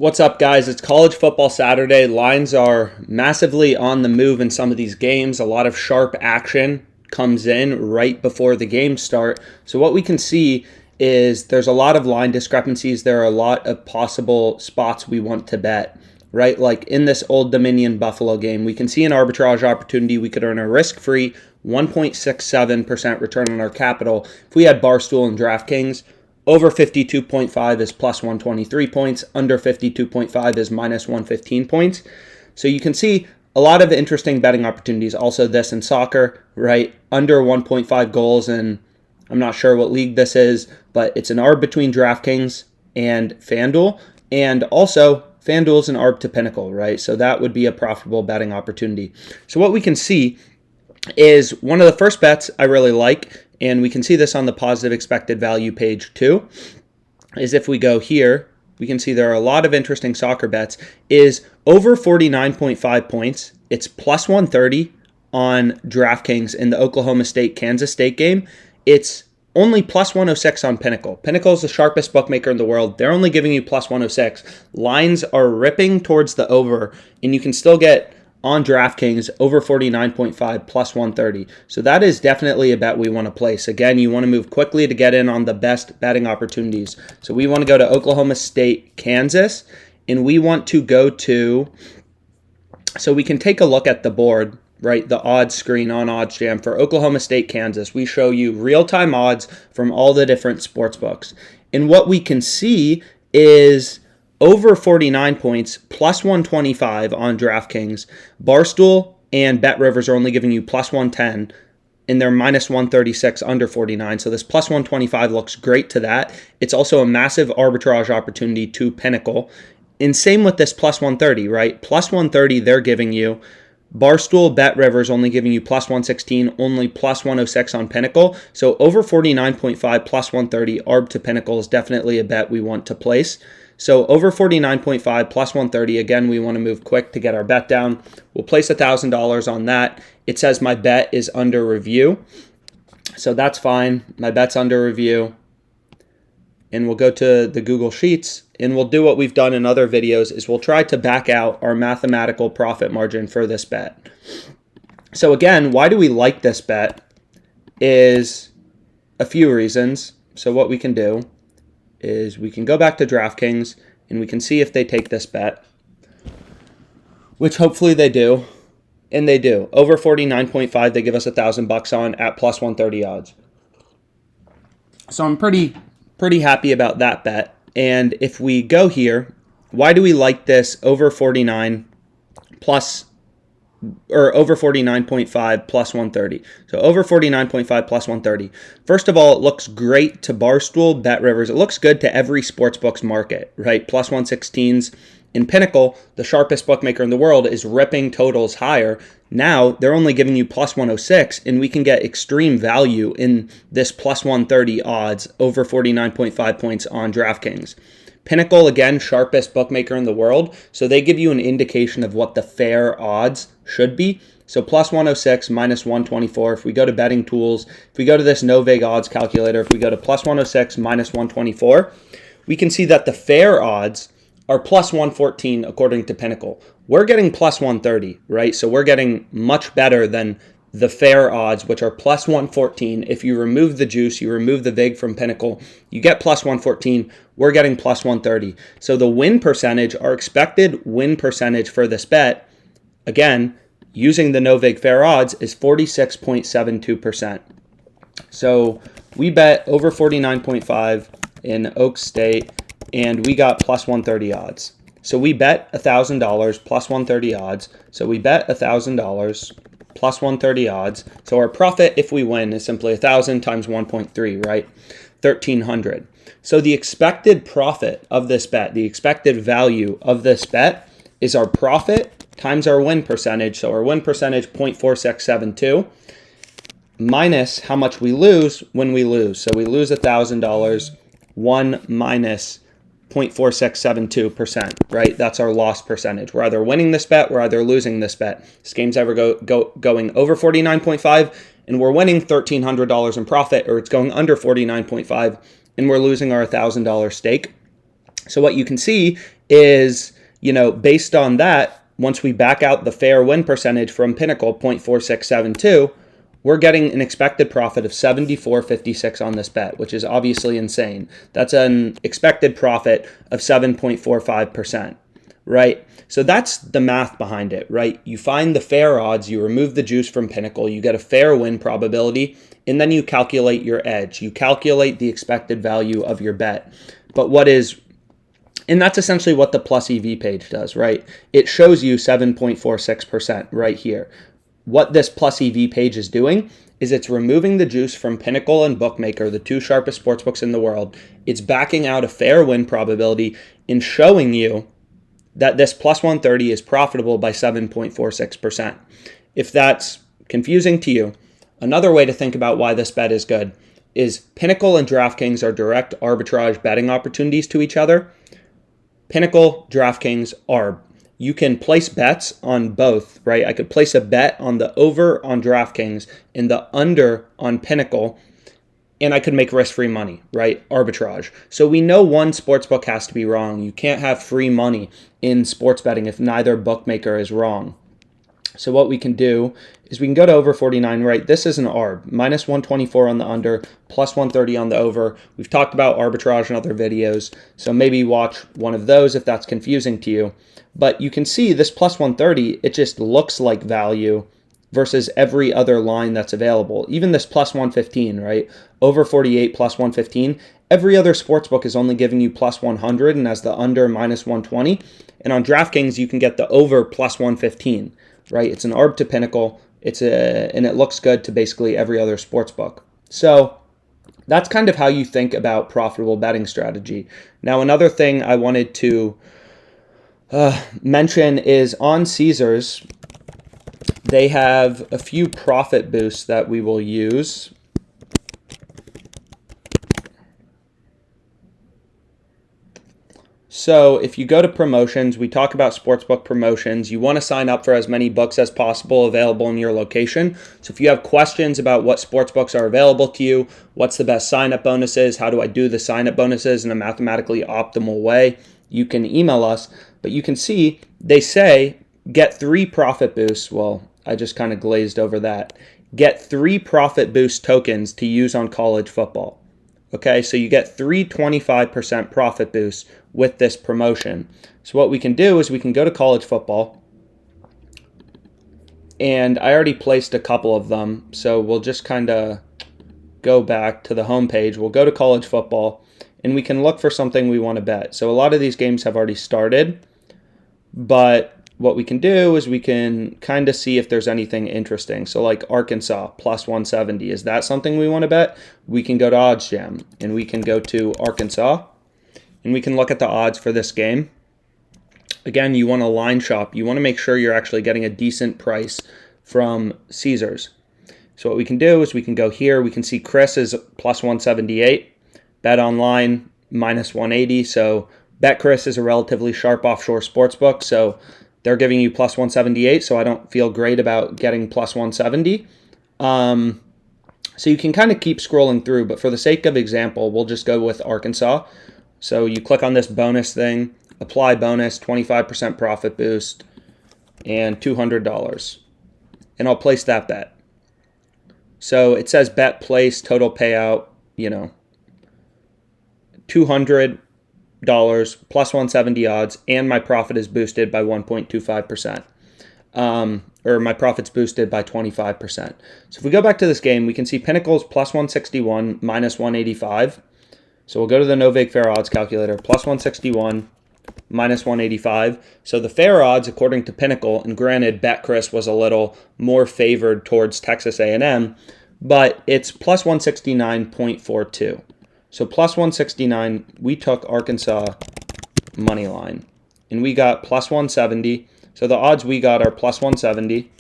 What's up, guys? It's college football Saturday. Lines are massively on the move in some of these games. A lot of sharp action comes in right before the games start. So what we can see is there's a lot of line discrepancies. There are a lot of possible spots we want to bet, right? Like in this Old Dominion Buffalo game, we can see an arbitrage opportunity. We could earn a risk-free 1.67% return on our capital if we had Barstool and DraftKings. Over 52.5 is plus 123 points. Under 52.5 is minus 115 points. So you can see a lot of interesting betting opportunities. Also this in soccer, right? Under 1.5 goals, and I'm not sure what league this is, but it's an arb between DraftKings and FanDuel. And also FanDuel's an arb to Pinnacle, right? So that would be a profitable betting opportunity. So what we can see is one of the first bets I really like, and we can see this on the positive expected value page too, is if we go here, we can see there are a lot of interesting soccer bets, is over 49.5 points. It's plus 130 on DraftKings in the Oklahoma State Kansas State game. It's only plus 106 on Pinnacle. Pinnacle is the sharpest bookmaker in the world. They're only giving you plus 106. Lines are ripping towards the over, and you can still get on DraftKings over 49.5 plus 130. So that is definitely a bet we want to place. Again, you want to move quickly to get in on the best betting opportunities. So we want to go to Oklahoma State, Kansas, and we want to go to, so we can take a look at the board, right? The odds screen on OddsJam for Oklahoma State, Kansas. We show you real-time odds from all the different sports books. And what we can see is over 49 points, plus 125 on DraftKings. Barstool and BetRivers are only giving you plus 110, and they're minus 136 under 49. So this plus 125 looks great to that. It's also a massive arbitrage opportunity to Pinnacle. And same with this plus 130, right? Plus 130 they're giving you. Barstool, BetRivers only giving you plus 116, only plus 106 on Pinnacle. So over 49.5 plus 130 arb to Pinnacle is definitely a bet we want to place. So over 49.5 plus 130, again, we want to move quick to get our bet down. We'll place $1,000 on that. It says my bet is under review. So that's fine. My bet's under review. And we'll go to the Google Sheets, and we'll do what we've done in other videos, is we'll try to back out our mathematical profit margin for this bet. So again, why do we like this bet is a few reasons. So what we can do is we can go back to DraftKings and we can see if they take this bet, which hopefully they do, and they do. Over 49.5, they give us $1,000 on at plus 130 odds. So I'm pretty happy about that bet. And if we go here, why do we like this over 49 plus, or over 49.5 plus 130? So over 49.5 plus 130. First of all, it looks great to Barstool, BetRivers. It looks good to every sportsbooks market, right? Plus 116s. In Pinnacle, the sharpest bookmaker in the world, is ripping totals higher. Now they're only giving you plus 106, and we can get extreme value in this plus 130 odds over 49.5 points on DraftKings. Pinnacle, again, sharpest bookmaker in the world, so they give you an indication of what the fair odds should be. So plus 106, minus 124. If we go to betting tools, if we go to this no vig odds calculator, if we go to plus 106, minus 124, we can see that the fair odds are plus 114 according to Pinnacle. We're getting plus 130, right? So we're getting much better than the fair odds, which are plus 114. If you remove the juice, you remove the vig from Pinnacle, you get plus 114. We're getting plus 130. So the win percentage, our expected win percentage for this bet, again, using the no vig fair odds, is 46.72%. So we bet over 49.5 in Oak State, and we got plus 130 odds. So we bet $1,000 plus 130 odds. So we bet $1,000 plus 130 odds. So our profit, if we win, is simply 1,000 times 1.3, right? 1,300. So the expected profit of this bet, the expected value of this bet, is our profit times our win percentage. So our win percentage, 0.4672, minus how much we lose when we lose. So we lose $1,000, 1 minus 0.4672%, right? That's our loss percentage. We're either winning this bet, we're either losing this bet. This game's ever going over 49.5 and we're winning $1,300 in profit, or it's going under 49.5 and we're losing our $1,000 stake. So what you can see is, based on that, once we back out the fair win percentage from Pinnacle, 0.4672, we're getting an expected profit of 74.56 on this bet, which is obviously insane. That's an expected profit of 7.45%, right? So that's the math behind it, right? You find the fair odds, you remove the juice from Pinnacle, you get a fair win probability, and then you calculate your edge. You calculate the expected value of your bet. And that's essentially what the plus EV page does, right? It shows you 7.46% right here. What this plus EV page is doing is it's removing the juice from Pinnacle and Bookmaker, the two sharpest sportsbooks in the world. It's backing out a fair win probability and showing you that this plus 130 is profitable by 7.46%. If that's confusing to you, another way to think about why this bet is good is Pinnacle and DraftKings are direct arbitrage betting opportunities to each other. Pinnacle, DraftKings, ARB. You can place bets on both, right? I could place a bet on the over on DraftKings and the under on Pinnacle, and I could make risk-free money, right? Arbitrage. So we know one sportsbook has to be wrong. You can't have free money in sports betting if neither bookmaker is wrong. So what we can do is we can go to over 49, right? This is an ARB, minus 124 on the under, plus 130 on the over. We've talked about arbitrage in other videos, so maybe watch one of those if that's confusing to you. But you can see this plus 130, it just looks like value versus every other line that's available. Even this plus 115, right? Over 48 plus 115. Every other sportsbook is only giving you plus 100 and as the under minus 120. And on DraftKings, you can get the over plus 115, right? It's an ARB to Pinnacle. And it looks good to basically every other sportsbook. So that's kind of how you think about profitable betting strategy. Now, another thing I wanted to mention is on Caesars, they have a few profit boosts that we will use. So if you go to promotions, we talk about sportsbook promotions. You want to sign up for as many books as possible available in your location. So if you have questions about what sportsbooks are available to you, what's the best sign-up bonuses, how do I do the sign-up bonuses in a mathematically optimal way, you can email us. But you can see they say get 3 profit boosts. Well, I just kind of glazed over that. Get 3 profit boost tokens to use on college football. Okay, so you get 3 25% profit boosts with this promotion. So what we can do is we can go to college football, and I already placed a couple of them, so we'll just kind of go back to the home page. We'll go to college football, and we can look for something we want to bet. So a lot of these games have already started, but what we can do is we can kind of see if there's anything interesting. So like Arkansas, plus 170. Is that something we want to bet? We can go to OddsJam, and we can go to Arkansas, and we can look at the odds for this game. Again, you want to line shop. You want to make sure you're actually getting a decent price from Caesars. So what we can do is we can go here. We can see Chris is plus 178. Bet online, minus 180. So BetChris is a relatively sharp offshore sportsbook. So they're giving you plus 178, so I don't feel great about getting plus 170. So you can kind of keep scrolling through, but for the sake of example, we'll just go with Arkansas. So you click on this bonus thing, apply bonus, 25% profit boost, and $200. And I'll place that bet. So it says bet place, total payout, $200 plus 170 odds, and my profit is boosted by 1.25%. Or my profit's boosted by 25%. So if we go back to this game, we can see Pinnacle's plus 161, minus 185. So we'll go to the no vig fair odds calculator, plus 161, minus 185. So the fair odds, according to Pinnacle, and granted, BetChris was a little more favored towards Texas A&M, but it's plus 169.42. So plus 169, we took Arkansas money line, and we got plus 170. So the odds we got are plus 170,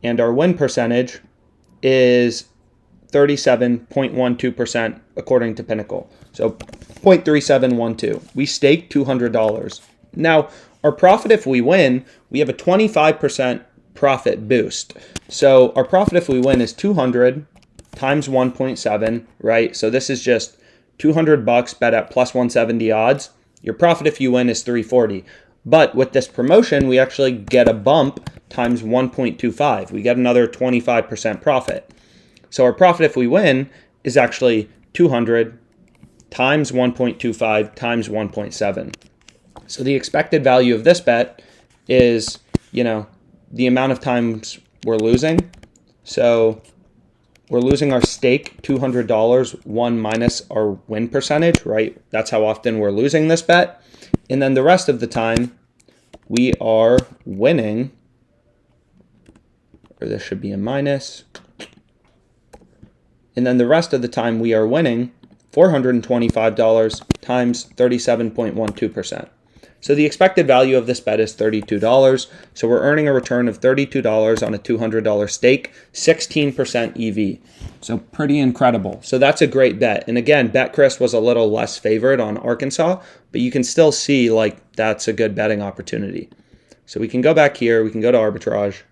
and our win percentage is 37.12% according to Pinnacle. So 0.3712. We staked $200. Now, our profit if we win, we have a 25% profit boost. So our profit if we win is 200 times 1.7, right? So this is just $200 bet at plus 170 odds. Your profit if you win is 340. But with this promotion, we actually get a bump times 1.25. We get another 25% profit. So our profit if we win is actually 200 times 1.25 times 1.7. So the expected value of this bet is, the amount of times we're losing. So we're losing our stake, $200, 1 minus our win percentage, right? That's how often we're losing this bet. And then the rest of the time, we are winning, or this should be a minus. And then the rest of the time, we are winning $425 times 37.12%. So the expected value of this bet is $32. So we're earning a return of $32 on a $200 stake, 16% EV. So pretty incredible. So that's a great bet. And again, BetCris was a little less favored on Arkansas, but you can still see that's a good betting opportunity. So we can go back here. We can go to arbitrage.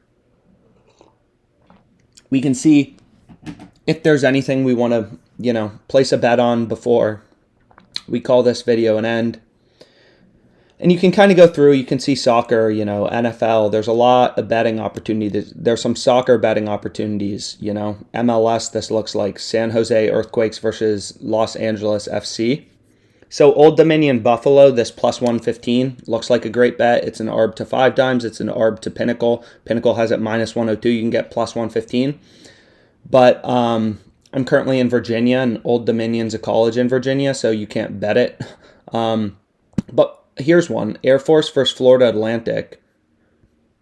We can see if there's anything we want to, place a bet on before we call this video an end. And you can kind of go through, you can see soccer, NFL. There's a lot of betting opportunities. There's some soccer betting opportunities, MLS, this looks like San Jose Earthquakes versus Los Angeles FC. So Old Dominion Buffalo, this plus 115, looks like a great bet. It's an ARB to 5 times. It's an ARB to Pinnacle. Pinnacle has it minus 102. You can get plus 115. But I'm currently in Virginia, and Old Dominion's a college in Virginia, so you can't bet it. But here's one, Air Force versus Florida Atlantic.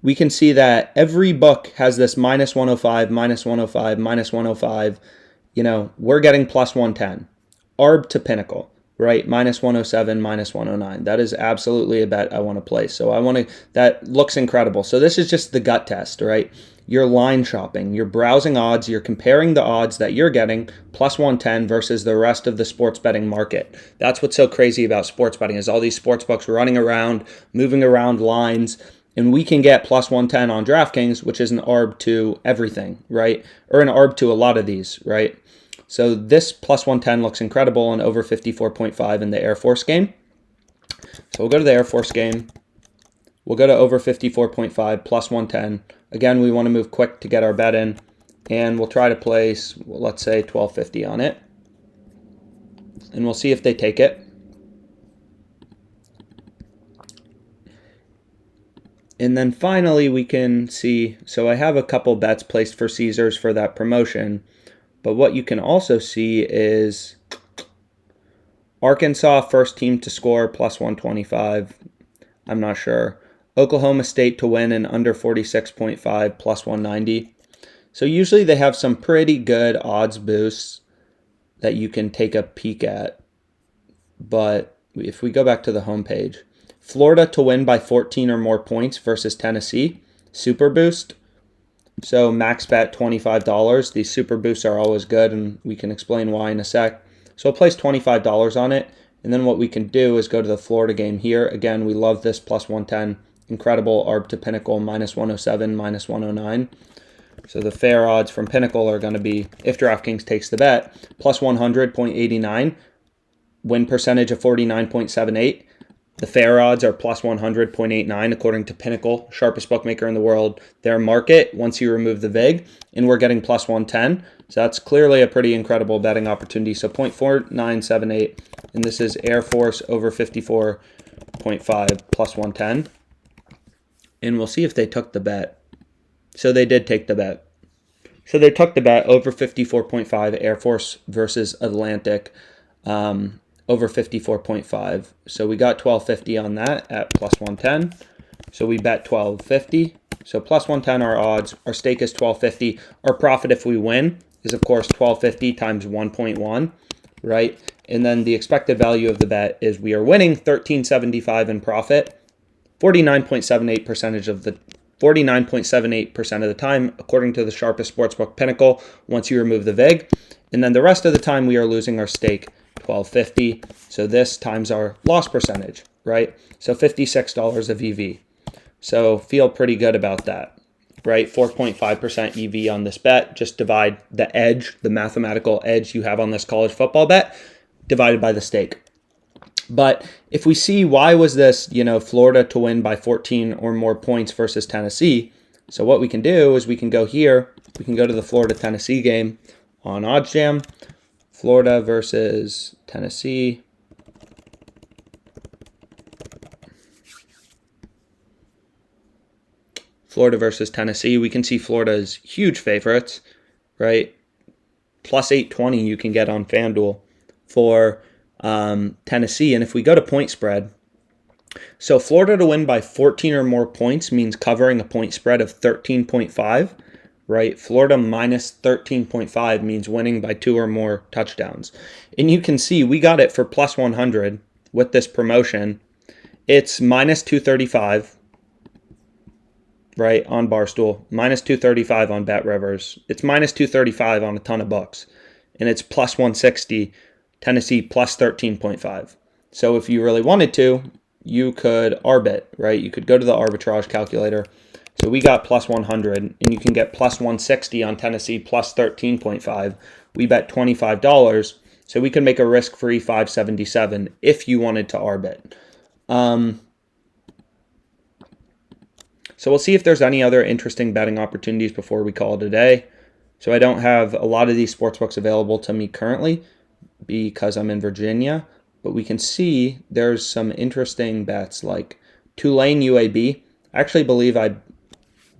We can see that every book has this minus 105, minus 105, minus 105. We're getting plus 110. ARB to Pinnacle, right? Minus 107, minus 109. That is absolutely a bet I want to place. So that looks incredible. So this is just the gut test, right? You're line shopping, you're browsing odds, you're comparing the odds that you're getting plus 110 versus the rest of the sports betting market. That's what's so crazy about sports betting is all these sports books running around, moving around lines, and we can get plus 110 on DraftKings, which is an ARB to everything, right? Or an ARB to a lot of these, right? So this plus 110 looks incredible and over 54.5 in the Air Force game. So we'll go to the Air Force game. We'll go to over 54.5 plus 110. Again, we want to move quick to get our bet in, and we'll try to place, let's say, 1250 on it, and we'll see if they take it. And then finally, we can see, so I have a couple bets placed for Caesars for that promotion, but what you can also see is Arkansas, first team to score, plus 125. I'm not sure. Oklahoma State to win in under 46.5, plus 190. So usually they have some pretty good odds boosts that you can take a peek at. But if we go back to the homepage, Florida to win by 14 or more points versus Tennessee, super boost. So max bet $25. These super boosts are always good, and we can explain why in a sec. So I'll place $25 on it. And then what we can do is go to the Florida game here. Again, we love this plus 110. Incredible ARB to Pinnacle, minus 107, minus 109. So the fair odds from Pinnacle are going to be, if DraftKings takes the bet, plus 100.89, win percentage of 49.78. The fair odds are plus 100.89 according to Pinnacle, sharpest bookmaker in the world. Their market, once you remove the VIG, and we're getting plus 110. So that's clearly a pretty incredible betting opportunity. So 0.4978, and this is Air Force over 54.5 plus 110. And we'll see if they took the bet. So they did take the bet. So they took the bet over 54.5 Air Force versus Atlantic, over 54.5. So we got 1250 on that at plus 110. So we bet 1250. So plus 110 our odds. Our stake is 1250. Our profit if we win is of course 1250 times 1.1, right? And then the expected value of the bet is we are winning 1375 in profit. 49.78% of the time, according to the sharpest sportsbook Pinnacle, once you remove the VIG. And then the rest of the time, we are losing our stake, $12.50. So this times our loss percentage, right? So $56 of EV. So feel pretty good about that, right? 4.5% EV on this bet. Just divide the edge, the mathematical edge you have on this college football bet, divided by the stake. But if we see why was this, Florida to win by 14 or more points versus Tennessee, so what we can do is we can go here, we can go to the Florida-Tennessee game on OddsJam, Florida versus Tennessee. Florida versus Tennessee, we can see Florida's huge favorites, right? Plus 820 you can get on FanDuel for Tennessee. And if we go to point spread, so Florida to win by 14 or more points means covering a point spread of 13.5, right? Florida minus 13.5 means winning by 2 or more touchdowns. And you can see we got it for plus 100 with this promotion. It's minus 235, right, on Barstool, minus 235 on Bet Rivers. It's minus 235 on a ton of books. And it's plus 160, Tennessee plus 13.5. So if you really wanted to, you could arbit, right? You could go to the arbitrage calculator. So we got plus 100, and you can get plus 160 on Tennessee plus 13.5. We bet $25, so we could make a risk-free 577 if you wanted to arbit. So we'll see if there's any other interesting betting opportunities before we call it a day. So I don't have a lot of these sportsbooks available to me currently because I'm in Virginia, but we can see there's some interesting bets like Tulane UAB. I actually believe I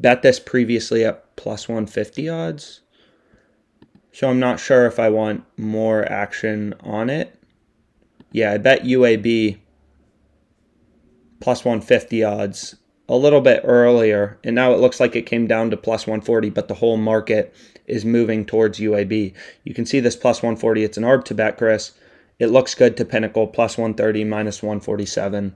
bet this previously at plus 150 odds. So I'm not sure if I want more action on it. Yeah, I bet UAB plus 150 odds a little bit earlier, and now it looks like it came down to plus 140, but the whole market is moving towards UAB. You can see this plus 140. It's an arb to bet, Chris. It looks good to Pinnacle, plus 130, minus 147.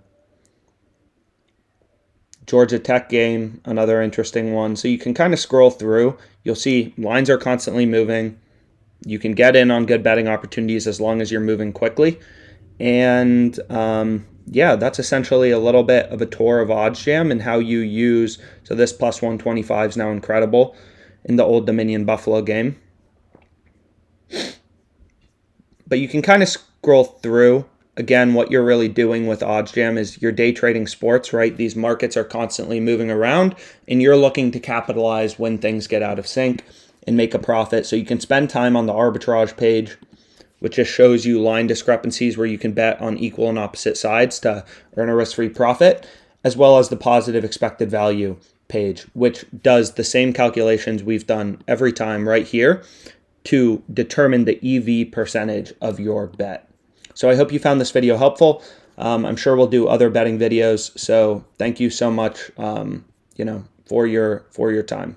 Georgia Tech game, another interesting one. So you can kind of scroll through. You'll see lines are constantly moving. You can get in on good betting opportunities as long as you're moving quickly. And yeah, that's essentially a little bit of a tour of OddsJam and how you use, so this plus 125 is now incredible in the Old Dominion Buffalo game. But you can kind of scroll through. Again, what you're really doing with OddsJam is you're day trading sports, right? These markets are constantly moving around, and you're looking to capitalize when things get out of sync and make a profit. So you can spend time on the arbitrage page, which just shows you line discrepancies where you can bet on equal and opposite sides to earn a risk-free profit, as well as the positive expected value page, which does the same calculations we've done every time right here to determine the EV percentage of your bet. So I hope you found this video helpful. I'm sure we'll do other betting videos. So thank you so much, for your time.